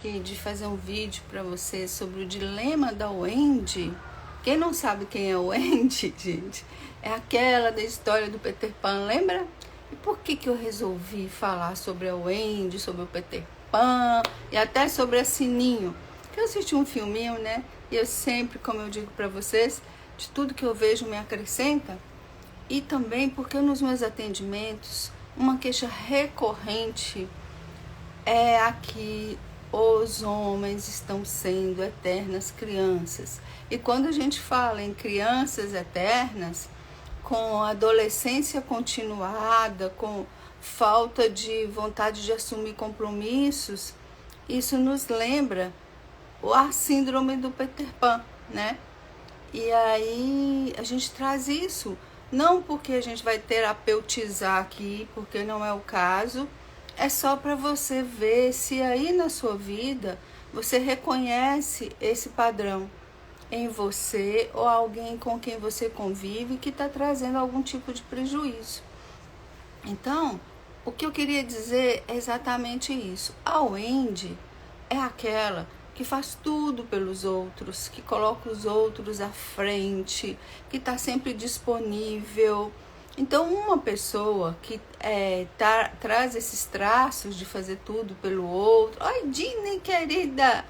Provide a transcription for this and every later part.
aqui de fazer um vídeo para você sobre o dilema da Wendy. Quem não sabe quem é o Wendy, gente, é aquela da história do Peter Pan, lembra? E por que eu resolvi falar sobre a Wendy, sobre o Peter Pan e até sobre a Sininho? Porque eu assisti um filminho, né? E eu sempre, como eu digo para vocês, de tudo que eu vejo me acrescenta. E também porque nos meus atendimentos, uma queixa recorrente é a que os homens estão sendo eternas crianças. E quando a gente fala em crianças eternas, com adolescência continuada, com falta de vontade de assumir compromissos, isso nos lembra a síndrome do Peter Pan, né? E aí a gente traz isso, não porque a gente vai terapeutizar aqui, porque não é o caso, é só para você ver se aí na sua vida você reconhece esse padrão em você ou alguém com quem você convive que está trazendo algum tipo de prejuízo. Então, o que eu queria dizer é exatamente isso. A Wendy é aquela que faz tudo pelos outros, que coloca os outros à frente, que está sempre disponível. Então, uma pessoa que traz esses traços de fazer tudo pelo outro... Oi, Dini, querida!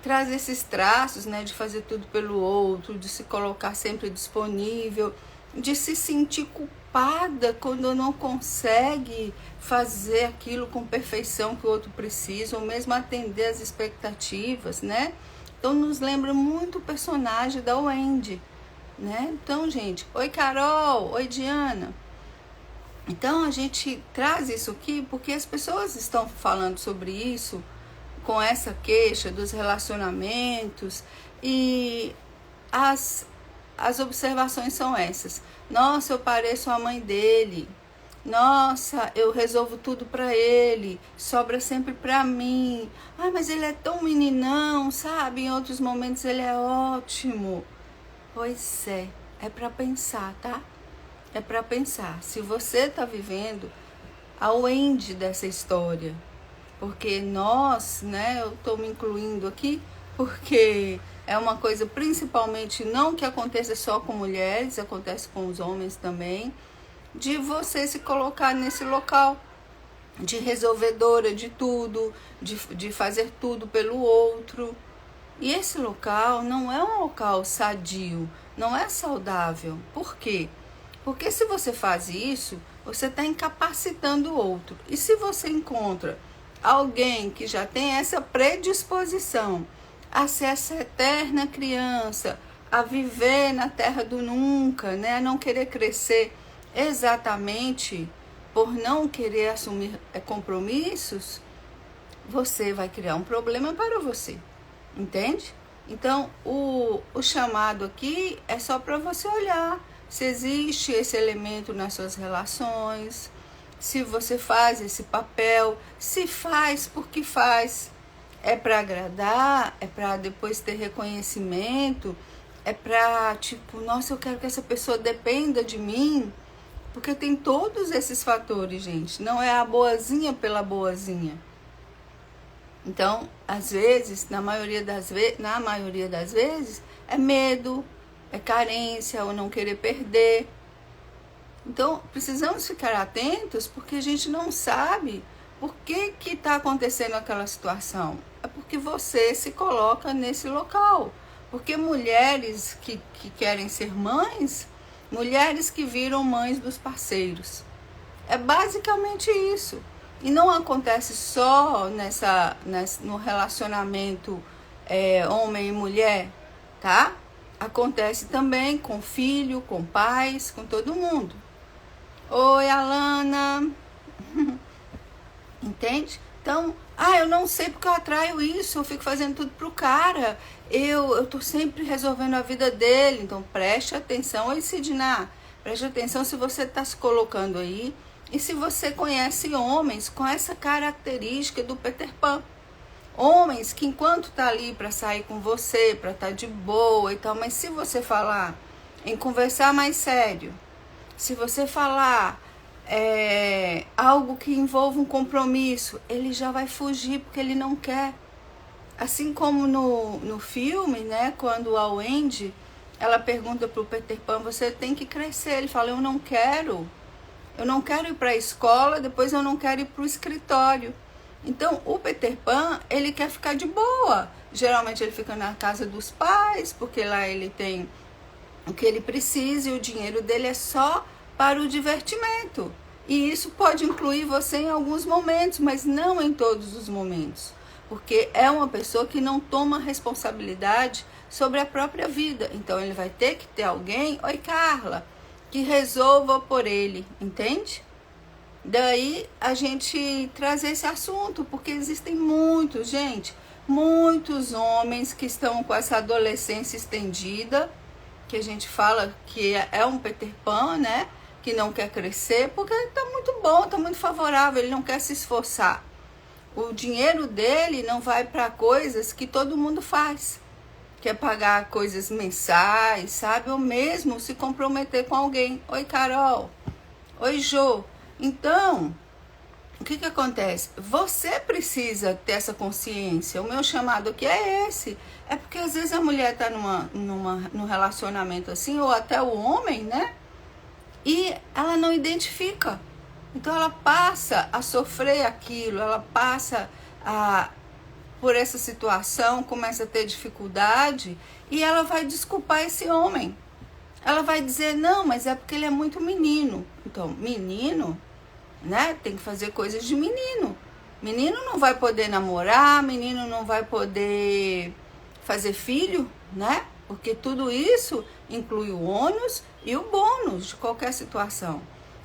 Traz esses traços, né, de fazer tudo pelo outro, de se colocar sempre disponível, de se sentir culpada quando não consegue fazer aquilo com perfeição que o outro precisa, ou mesmo atender as expectativas, né? Então, nos lembra muito o personagem da Wendy, né? Então, gente, oi Carol, oi Diana. Então a gente traz isso aqui porque as pessoas estão falando sobre isso com essa queixa dos relacionamentos e as observações são essas. Nossa, eu pareço a mãe dele. Nossa, eu resolvo tudo pra ele, sobra sempre pra mim. Ai, mas ele é tão meninão, sabe? Em outros momentos ele é ótimo. Pois é para pensar, tá? É para pensar. Se você tá vivendo a Wendy dessa história, porque nós, né, eu tô me incluindo aqui, porque é uma coisa principalmente não que aconteça só com mulheres, acontece com os homens também, de você se colocar nesse local de resolvedora de tudo, de fazer tudo pelo outro. E esse local não é um local sadio, não é saudável. Por quê? Porque se você faz isso, você está incapacitando o outro. E se você encontra alguém que já tem essa predisposição a ser essa eterna criança, a viver na terra do nunca, né? A não querer crescer exatamente por não querer assumir compromissos, você vai criar um problema para você. Entende? Então, o chamado aqui é só para você olhar se existe esse elemento nas suas relações, se você faz esse papel, se faz porque faz. É para agradar, é para depois ter reconhecimento, é para, tipo, nossa, eu quero que essa pessoa dependa de mim, porque tem todos esses fatores, gente. Não é a boazinha pela boazinha. Então, às vezes, na maioria das vezes, é medo, é carência ou não querer perder. Então, precisamos ficar atentos porque a gente não sabe por que está acontecendo aquela situação. É porque você se coloca nesse local. Porque mulheres que querem ser mães, mulheres que viram mães dos parceiros. É basicamente isso. E não acontece só no relacionamento homem e mulher, tá? Acontece também com filho, com pais, com todo mundo. Oi, Alana. Entende? Então, eu não sei porque eu atraio isso, eu fico fazendo tudo pro cara. Eu tô sempre resolvendo a vida dele. Então, preste atenção. Oi, Sidna, preste atenção se você tá se colocando aí. E se você conhece homens com essa característica do Peter Pan. Homens que enquanto tá ali para sair com você, para estar de boa e tal, mas se você falar em conversar mais sério, se você falar algo que envolva um compromisso, ele já vai fugir porque ele não quer. Assim como no filme, né, quando a Wendy, ela pergunta para o Peter Pan, você tem que crescer. Ele fala, eu não quero ir para a escola, depois eu não quero ir para o escritório. Então, o Peter Pan, ele quer ficar de boa. Geralmente ele fica na casa dos pais, porque lá ele tem o que ele precisa e o dinheiro dele é só para o divertimento. E isso pode incluir você em alguns momentos, mas não em todos os momentos. Porque é uma pessoa que não toma responsabilidade sobre a própria vida. Então ele vai ter que ter alguém, oi Carla, que resolva por ele, entende? Daí a gente traz esse assunto, porque existem muitos homens que estão com essa adolescência estendida, que a gente fala que é um Peter Pan, né? Que não quer crescer, porque tá muito bom, tá muito favorável, ele não quer se esforçar. O dinheiro dele não vai para coisas que todo mundo faz. Quer pagar coisas mensais, sabe? Ou mesmo se comprometer com alguém. Oi, Carol. Oi, Jô. Então, o que acontece? Você precisa ter essa consciência. O meu chamado aqui é esse. É porque às vezes a mulher está num relacionamento assim, ou até o homem, né? E ela não identifica. Então ela passa a sofrer aquilo, ela passa por essa situação, começa a ter dificuldade e ela vai desculpar esse homem. Ela vai dizer, não, mas é porque ele é muito menino. Então, menino, né, tem que fazer coisas de menino. Menino não vai poder namorar, menino não vai poder fazer filho, né? Porque tudo isso inclui o ônus e o bônus de qualquer situação.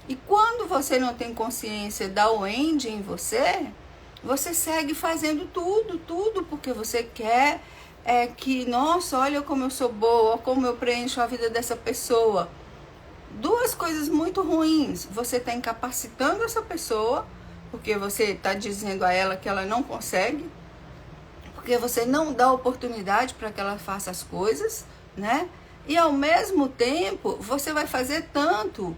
E quando você não tem consciência da Wendy em você, você segue fazendo tudo, porque você quer que, nossa, olha como eu sou boa, como eu preencho a vida dessa pessoa. Duas coisas muito ruins. Você está incapacitando essa pessoa, porque você está dizendo a ela que ela não consegue, porque você não dá oportunidade para que ela faça as coisas, né? E ao mesmo tempo, você vai fazer tanto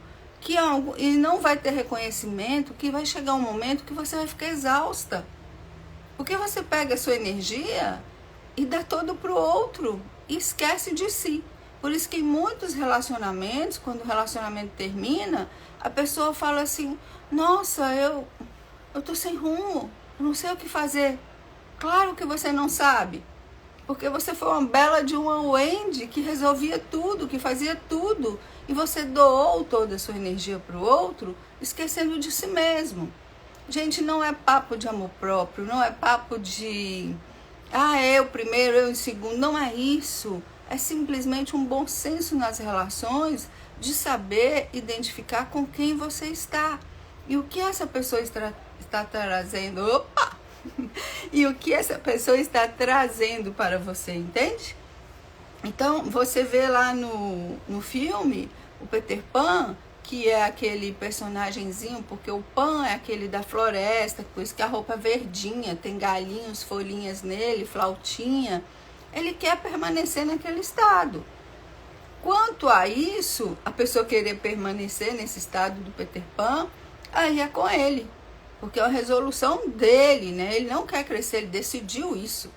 e não vai ter reconhecimento, que vai chegar um momento que você vai ficar exausta. Porque você pega a sua energia e dá todo pro outro e esquece de si. Por isso que em muitos relacionamentos, quando o relacionamento termina, a pessoa fala assim, nossa, eu tô sem rumo, eu não sei o que fazer. Claro que você não sabe, porque você foi uma bela de uma Wendy que resolvia tudo, que fazia tudo, e você doou toda a sua energia para o outro, esquecendo de si mesmo. Gente, não é papo de amor próprio, não é papo de eu primeiro, eu em segundo, não é isso. É simplesmente um bom senso nas relações, de saber identificar com quem você está e o que essa pessoa está trazendo. Opa! E o que essa pessoa está trazendo para você, entende? Então, você vê lá no filme, o Peter Pan, que é aquele personagemzinho, porque o Pan é aquele da floresta, por isso que a roupa é verdinha, tem galinhos, folhinhas nele, flautinha. Ele quer permanecer naquele estado. Quanto a isso, a pessoa querer permanecer nesse estado do Peter Pan, aí é com ele. Porque é uma resolução dele, né? Ele não quer crescer, ele decidiu isso.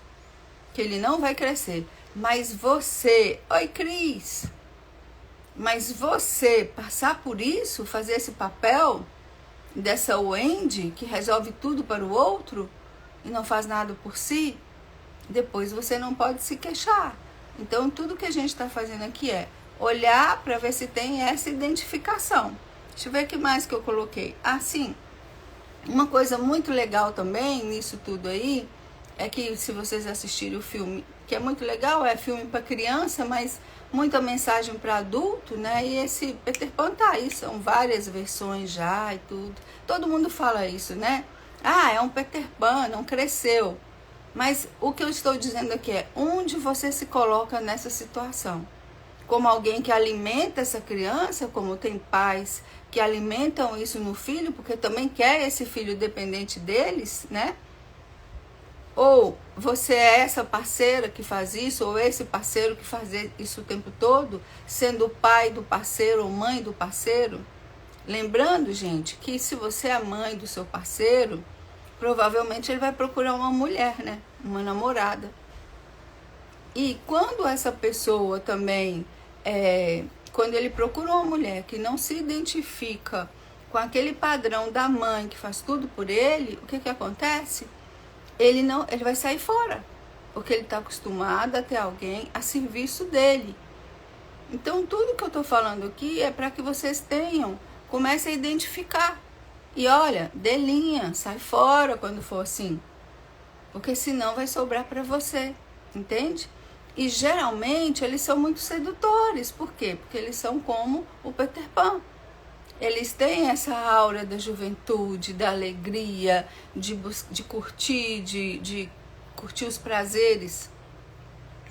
Que ele não vai crescer. Mas você, oi Cris, mas você passar por isso, fazer esse papel dessa Wendy que resolve tudo para o outro e não faz nada por si, depois você não pode se queixar. Então tudo que a gente está fazendo aqui é olhar para ver se tem essa identificação. Deixa eu ver o que mais que eu coloquei. Sim, uma coisa muito legal também nisso tudo aí é que se vocês assistirem o filme, que é muito legal, é filme para criança, mas muita mensagem para adulto, né? E esse Peter Pan tá aí, são várias versões já e tudo. Todo mundo fala isso, né? É um Peter Pan, não cresceu. Mas o que eu estou dizendo aqui é onde você se coloca nessa situação. Como alguém que alimenta essa criança, como tem pais que alimentam isso no filho, porque também quer esse filho dependente deles, né? Ou você é essa parceira que faz isso, ou esse parceiro que faz isso o tempo todo, sendo o pai do parceiro ou mãe do parceiro. Lembrando, gente, que se você é mãe do seu parceiro, provavelmente ele vai procurar uma mulher, né? Uma namorada. E quando essa pessoa também, quando ele procura uma mulher que não se identifica com aquele padrão da mãe que faz tudo por ele, o que que acontece? Ele vai sair fora, porque ele está acostumado a ter alguém a serviço dele. Então, tudo que eu estou falando aqui é para que vocês comecem a identificar. E olha, dê linha, sai fora quando for assim, porque senão vai sobrar para você, entende? E geralmente eles são muito sedutores. Por quê? Porque eles são como o Peter Pan. Eles têm essa aura da juventude, da alegria, de curtir, de curtir os prazeres.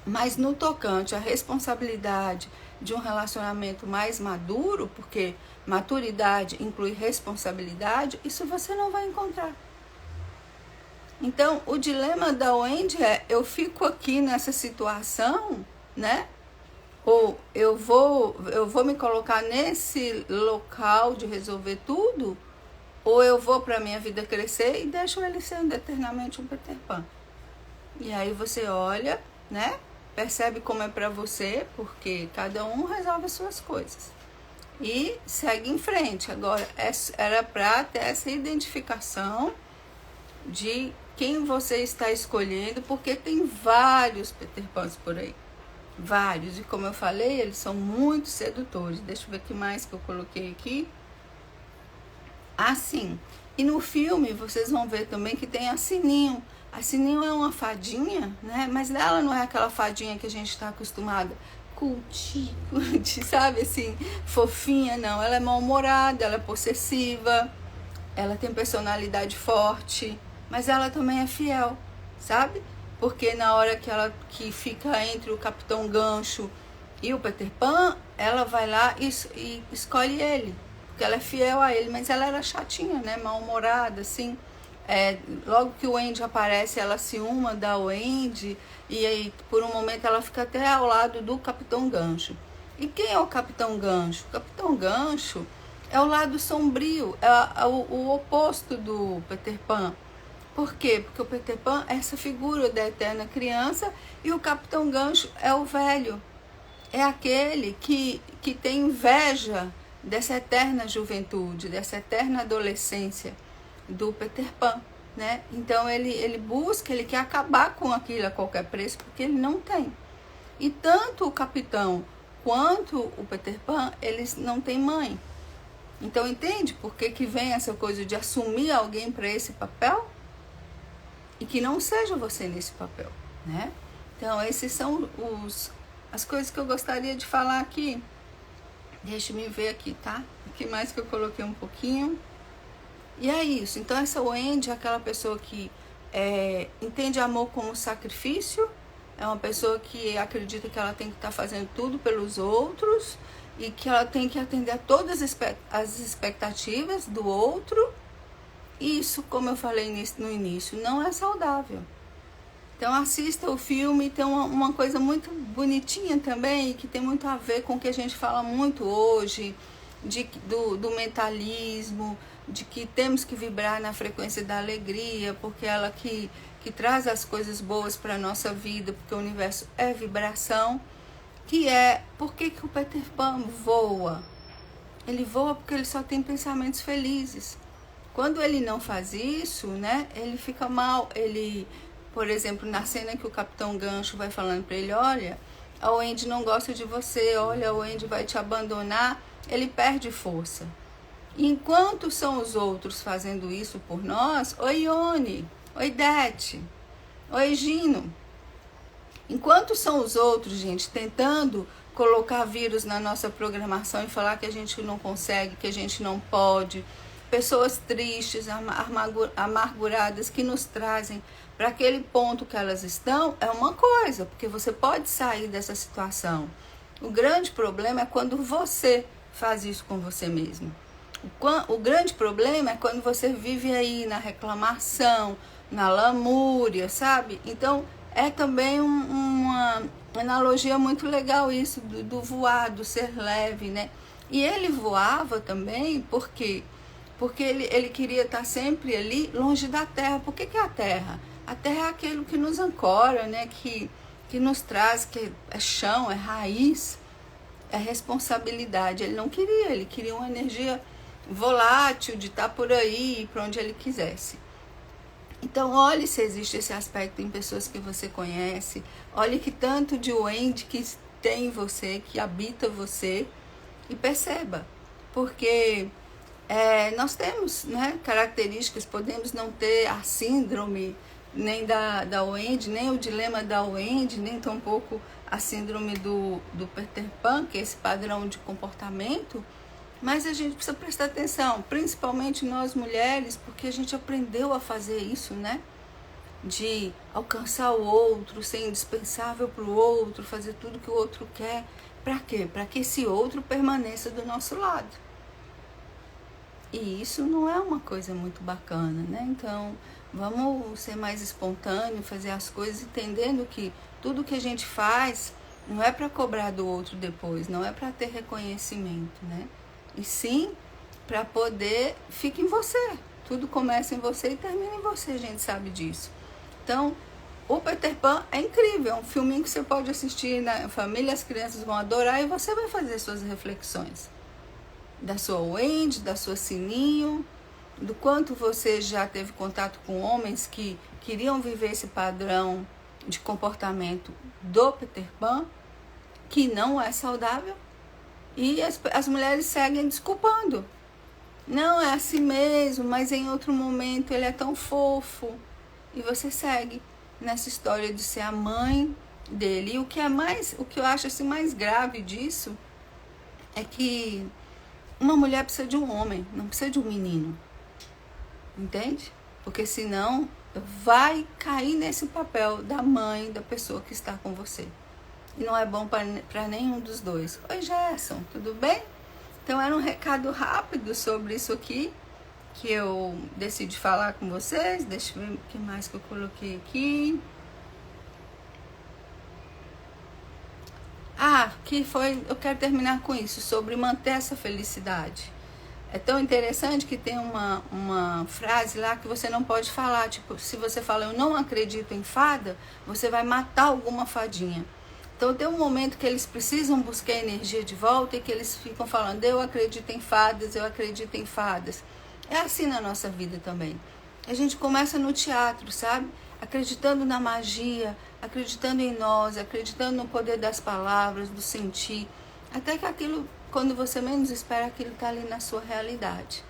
Mas no tocante à responsabilidade de um relacionamento mais maduro, porque maturidade inclui responsabilidade, isso você não vai encontrar. Então, o dilema da Wendy é: eu fico aqui nessa situação, né? Ou eu vou me colocar nesse local de resolver tudo, ou eu vou para minha vida crescer e deixo ele ser eternamente um Peter Pan. E aí você olha, né? Percebe como é para você, porque cada um resolve as suas coisas. E segue em frente. Agora, era para ter essa identificação de quem você está escolhendo, porque tem vários Peter Pans por aí. Vários. E como eu falei, eles são muito sedutores. Deixa eu ver o que mais que eu coloquei aqui. Assim. E no filme, vocês vão ver também que tem a Sininho. A Sininho é uma fadinha, né? Mas ela não é aquela fadinha que a gente está acostumada. Cuti, sabe assim, fofinha, não. Ela é mal-humorada, ela é possessiva, ela tem personalidade forte, mas ela também é fiel, sabe? Porque na hora que fica entre o Capitão Gancho e o Peter Pan, ela vai lá e escolhe ele, porque ela é fiel a ele, mas ela era chatinha, né? Mal-humorada, assim. Logo que o Wendy aparece, ela ciúma da Wendy, e aí por um momento ela fica até ao lado do Capitão Gancho. E quem é o Capitão Gancho? O Capitão Gancho é o lado sombrio, é o oposto do Peter Pan. Por quê? Porque o Peter Pan é essa figura da eterna criança e o Capitão Gancho é o velho. É aquele que tem inveja dessa eterna juventude, dessa eterna adolescência do Peter Pan, né? Então ele busca, ele quer acabar com aquilo a qualquer preço, porque ele não tem. E tanto o Capitão quanto o Peter Pan, eles não têm mãe. Então entende por que vem essa coisa de assumir alguém para esse papel? E que não seja você nesse papel, né? Então esses são as coisas que eu gostaria de falar aqui. Deixa eu me ver aqui, tá? O que mais que eu coloquei um pouquinho? E é isso. Então essa Wendy é aquela pessoa que entende amor como sacrifício, é uma pessoa que acredita que ela tem que estar fazendo tudo pelos outros e que ela tem que atender a todas as expectativas do outro. Isso, como eu falei no início, não é saudável. Então assista o filme, tem uma coisa muito bonitinha também, que tem muito a ver com o que a gente fala muito hoje, do mentalismo, de que temos que vibrar na frequência da alegria, porque ela que traz as coisas boas para a nossa vida, porque o universo é vibração, que é, por que o Peter Pan voa? Ele voa porque ele só tem pensamentos felizes. Quando ele não faz isso, né, ele fica mal. Ele, por exemplo, na cena que o Capitão Gancho vai falando para ele, olha, a Wendy não gosta de você, olha, a Wendy vai te abandonar, ele perde força. Enquanto são os outros fazendo isso por nós, oi Ione, oi Dete, oi Gino. Enquanto são os outros, gente, tentando colocar vírus na nossa programação e falar que a gente não consegue, que a gente não pode, pessoas tristes, amarguradas, que nos trazem para aquele ponto que elas estão, é uma coisa, porque você pode sair dessa situação. O grande problema é quando você faz isso com você mesmo. O grande problema é quando você vive aí na reclamação, na lamúria, sabe? Então, é também uma analogia muito legal isso do voar, do ser leve, né? E ele voava também porque ele queria estar sempre ali longe da terra. Por que é a terra? A terra é aquilo que nos ancora, né? Que nos traz, que é chão, é raiz, é responsabilidade. Ele não queria, ele queria uma energia volátil de estar por aí, para onde ele quisesse. Então, olhe se existe esse aspecto em pessoas que você conhece. Olhe que tanto de Wendy que tem em você, que habita você, e perceba. Porque nós temos, né, características, podemos não ter a síndrome nem da Wendy, nem o dilema da Wendy, nem tampouco a síndrome do Peter Pan, que é esse padrão de comportamento, mas a gente precisa prestar atenção, principalmente nós mulheres, porque a gente aprendeu a fazer isso, né? De alcançar o outro, ser indispensável para o outro, fazer tudo que o outro quer. Para quê? Para que esse outro permaneça do nosso lado. E isso não é uma coisa muito bacana, né? Então, vamos ser mais espontâneo, fazer as coisas entendendo que tudo que a gente faz não é para cobrar do outro depois, não é para ter reconhecimento, né? E sim para poder ficar em você. Tudo começa em você e termina em você, a gente sabe disso. Então, o Peter Pan é incrível, é um filminho que você pode assistir na família, as crianças vão adorar e você vai fazer suas reflexões. Da sua Wendy, da sua Sininho, do quanto você já teve contato com homens que queriam viver esse padrão de comportamento do Peter Pan, que não é saudável, e as mulheres seguem desculpando. Não, é assim mesmo, mas em outro momento ele é tão fofo. E você segue nessa história de ser a mãe dele. E o que eu acho assim mais grave disso é que uma mulher precisa de um homem, não precisa de um menino. Entende? Porque senão vai cair nesse papel da mãe da pessoa que está com você. E não é bom para nenhum dos dois. Oi, Gerson, tudo bem? Então era um recado rápido sobre isso aqui, que eu decidi falar com vocês. Deixa eu ver o que mais que eu coloquei aqui. Eu quero terminar com isso, sobre manter essa felicidade. É tão interessante que tem uma frase lá que você não pode falar. Tipo, se você fala, eu não acredito em fada, você vai matar alguma fadinha. Então tem um momento que eles precisam buscar energia de volta e que eles ficam falando, eu acredito em fadas, eu acredito em fadas. É assim na nossa vida também. A gente começa no teatro, sabe? Acreditando na magia, acreditando em nós, acreditando no poder das palavras, do sentir. Até que aquilo, quando você menos espera, aquilo está ali na sua realidade.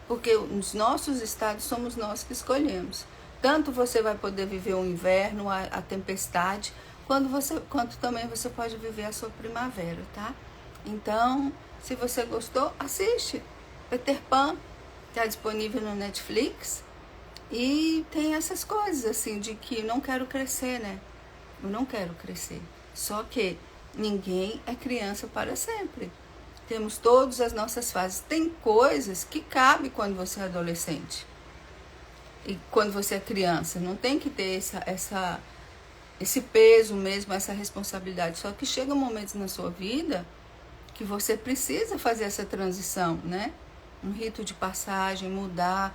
Porque os nossos estados somos nós que escolhemos. Tanto você vai poder viver o inverno, a tempestade, quanto também você pode viver a sua primavera, tá? Então, se você gostou, assiste. Peter Pan está disponível no Netflix e tem essas coisas assim de que não quero crescer, né? Eu não quero crescer. Só que ninguém é criança para sempre. Temos todas as nossas fases. Tem coisas que cabem quando você é adolescente e quando você é criança. Não tem que ter esse peso mesmo, essa responsabilidade. Só que chega momentos na sua vida que você precisa fazer essa transição, né? Um rito de passagem, mudar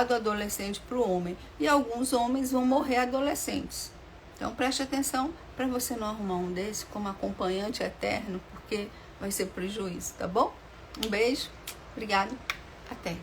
do adolescente para o homem. E alguns homens vão morrer adolescentes. Então preste atenção para você não arrumar um desse como acompanhante eterno, porque vai ser prejuízo, tá bom? Um beijo, obrigado, até.